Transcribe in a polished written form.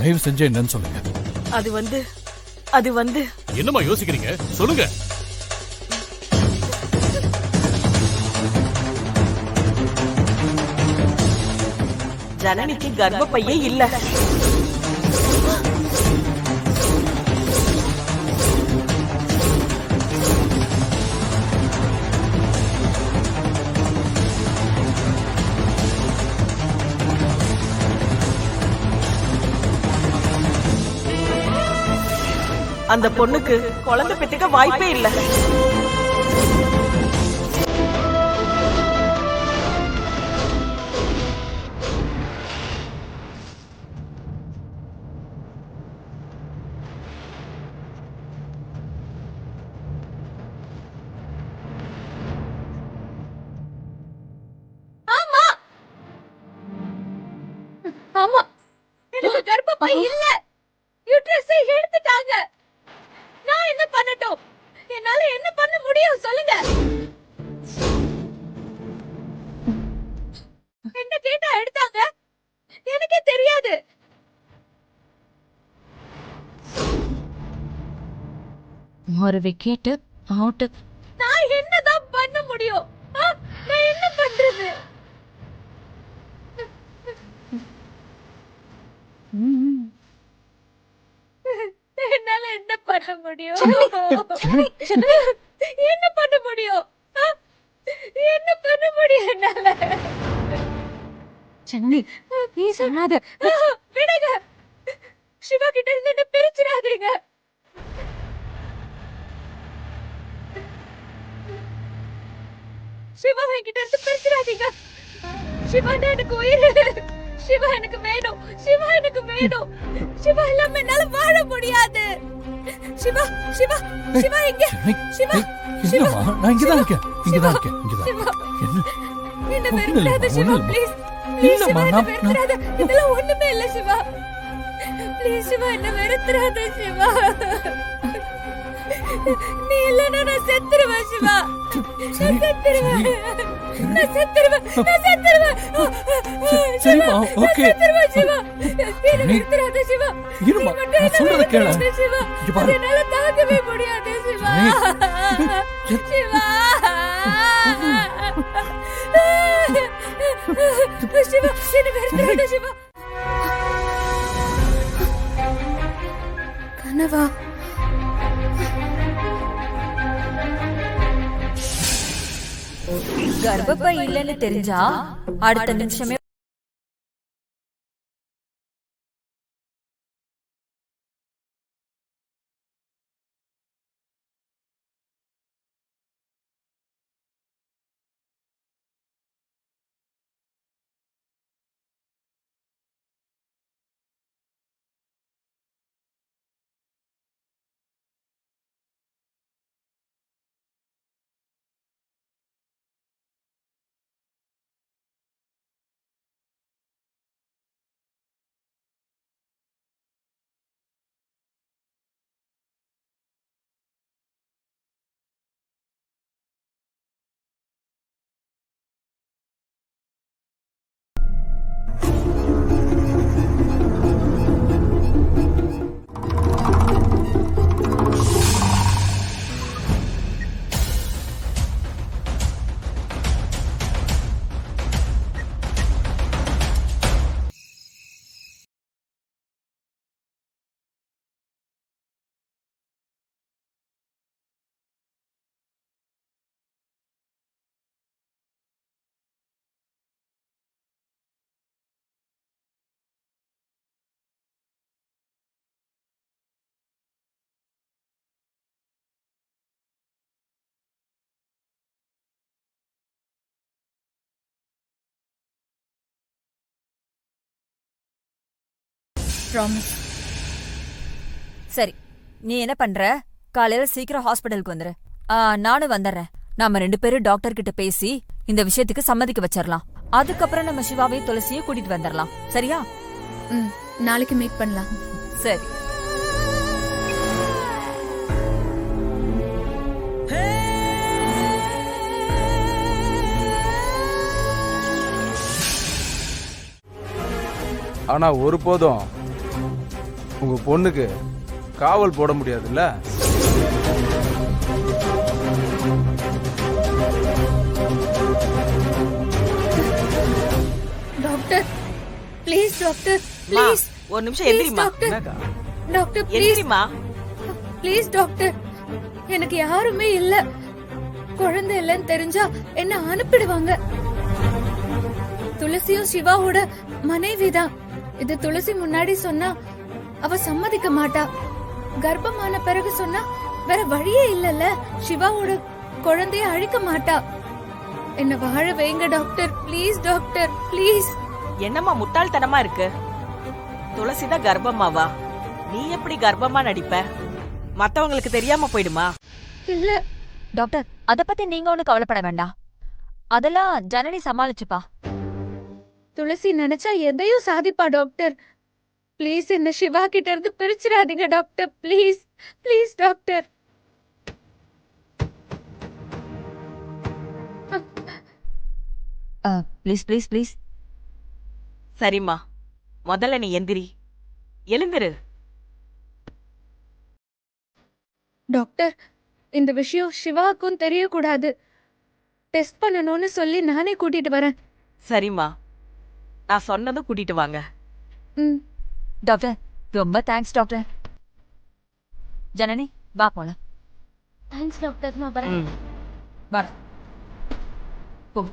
தயவு செஞ்சு என்னன்னு சொல்லுங்க. அது வந்து என்னம்மா யோசிக்கிறீங்க, சொல்லுங்க. ஜனனிக்கு கர்ப்பப்பையே இல்ல. அந்த பொண்ணுக்கு குழந்தை பெற்றுக்க வாய்ப்பே இல்ல. ஆமா, எனக்கு கர்ப்பப்பை இல்ல. யூட்ரஸை எடுத்துட்டாங்க. நான் என்ன பண்ணட்டும்? என்னால என்ன பண்ண முடியும் சொல்லுங்க. என்ன கேட்டா எடுத்தாங்க? எனக்கே தெரியாது. ஒரு விக்கெட் அவுட். நான் என்னதான் பண்ண முடியும்? நான் என்ன பண்றது? என்னால என்ன பண்ண முடியும்? என்ன பண்ண முடியும்? என்ன பண்ண முடியும் என்னால? சென்னை நீ சொன்னாத விடுங்க. சிவா கிட்ட இருந்து என்ன பிரிச்சிடாதீங்க. சிவா கிட்ட இருந்து பிரிச்சிடாதீங்க. சிவா எனக்கு உயிர். சிவா எனக்கு வேணும். சிவா எனக்கு வேணும். சிவா இல்லாம என்னால வாழ முடியாது. சிவா சிவா சிவா எங்க? சிவா என்னம்மா, நான் இங்கதான் இருக்கேன். சிவா என்ன என்ன வெறுக்காத சிவா, ப்ளீஸ் ப்ளீஸ் சிவா, என்ன வெறுக்காத. இதெல்லாம் ஒண்ணுமே இல்ல சிவா. ப்ளீஸ் சிவா, என்ன வெறுக்காத சிவா. நீ இல்லைன்னா நான் செத்துருவேன் சிவா. நான் செத்துருவேன். சரிம்மா, ஓகே. சிவா, என்ன வெறுக்காத சிவா. இருமா, நான் சொல்றத கேளு. சிவா, என்னால தாங்கவே முடியாது சிவா. சிவா சிவா, என்ன வெறுக்காத சிவா. கனவா? கர்ப்பப்பை இல்லைன்னு தெரிஞ்சா அடுத்த நிமிஷமே சரி, நீ என்ன பண்ற? காலையில சீக்கிரம் ஹாஸ்பிடலுக்கு வந்துரு. நானும் வந்துடுறேன். நாம 2 பேரும் டாக்டர் கிட்ட பேசி இந்த விஷயத்துக்கு சம்மதிக்க வச்சிடலாம். அதுக்கப்புறம் நம்ம சிவாவையும் துளசியை கூட்டிட்டு வந்துடலாம். சரியா? நாளைக்கு மீட் பண்ணலாம். சரி. ஆனா ஒருபோதும் உங்க பொண்ணுக்கு காவல் போட முடியாதுல்ல? டாக்டர் ப்ளீஸ் டாக்டர் மா, ப்ளீஸ் ஒரு நிமிஷம் எந்திரிமா. டாக்டர் என்னக்கா? டாக்டர் ப்ளீஸ் எந்திரிமா. ப்ளீஸ் டாக்டர் எனக்கு யாருமே இல்ல. குழந்தை இல்லைன்னு தெரிஞ்சா என்ன அனுப்பிடுவாங்க. துளசியும் சிவாவோட மனைவிதான். இது துளசி முன்னாடி சொன்னா அவ சம்மதிக்க மாட்டா. கர்ப்பமான பிறகு சொன்னா வேற வழியே இல்லல்ல. சிவாவோட குழந்தைய அழிக்க மாட்டா. என்ன வாழ வைங்க டாக்டர் ப்ளீஸ் டாக்டர் ப்ளீஸ். என்னம்மா முட்டாள்தனமா இருக்கு? துளசிதான் கர்ப்பமாவா? நீ எப்படி கர்ப்பமா நடிப்ப? மத்தவங்களுக்கு தெரியாம போயிடுமா? இல்ல டாக்டர் அத பத்தி நீங்க ஒண்ணு கவலைப்பட வேண்டாம். அதெல்லாம் ஜனனி சமாளிச்சுப்பா. துளசி நினைச்சா எதையும் சாதிப்பா டாக்டர். ப்ளீஸ் என்ன சிவா கிட்ட இருந்து பிரிச்சிடாதீங்க doctor please please doctor. Please please please. சரிம்மா, முதல்ல நீ எந்திரி. எழுந்திரு. டாக்டர் இந்த விஷயம் சிவாக்கும் தெரியக்கூடாது. டெஸ்ட் பண்ணணும்னு சொல்லி நானே கூட்டிட்டு வரேன். சரிம்மா, நான் சொன்னதும் கூட்டிட்டு வாங்க. ம் டாக்டர் ரொம்ப தேங்க்ஸ் டாக்டர். ஜனனி வா போலாம். தேங்க்ஸ் டாக்டர் நான் வரேன். ம். வா போ.